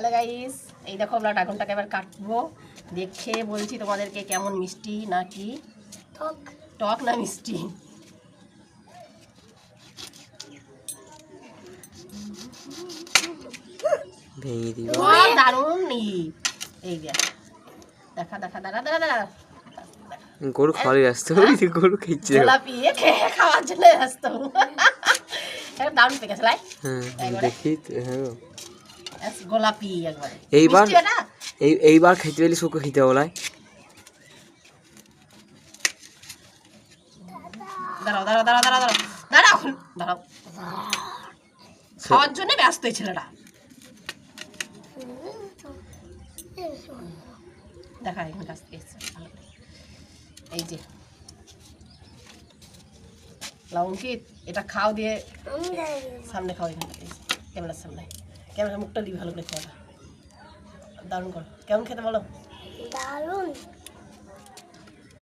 Hello guys, এই দেখো আমরা ড্রাগনটাকে এবার কাটবো। দেখে বলছি তোমাদেরকে কেমন মিষ্টি না কি টক না মিষ্টি। ভেঙে দিব দারুণ। এই দেখা দেখা দাঁড়া দাঁড়া দাঁড়া, গরু খাওয়ারই ব্যস্ত, গরু খেয়েছে গোলাপি খাওয়ার জন্য ব্যস্ত। দারুণ পেকে গেছে লাই। দেখি গোলাপি একবারে। এইবার এইবার খেতে পেলে শুকো খেতে হবে। দাঁড়াও দাঁড়াও দাঁড়াও দাঁড়াও দাঁড়াও দাঁড়াও দাঁড়াও, খাওয়ার জন্য ব্যস্ত এই ছেলেটা। দেখা এখানে কাছ থেকে এসছে ভালো করে। এই যে অঙ্কিত, এটা খাও দিয়ে সামনে খাও, এখানে ক্যামেরার সামনে, ক্যামেরার মুখটা দিবি ভালো করে খাওয়াটা। দারুণ করো, কেমন খেতে বলো? দারুণ।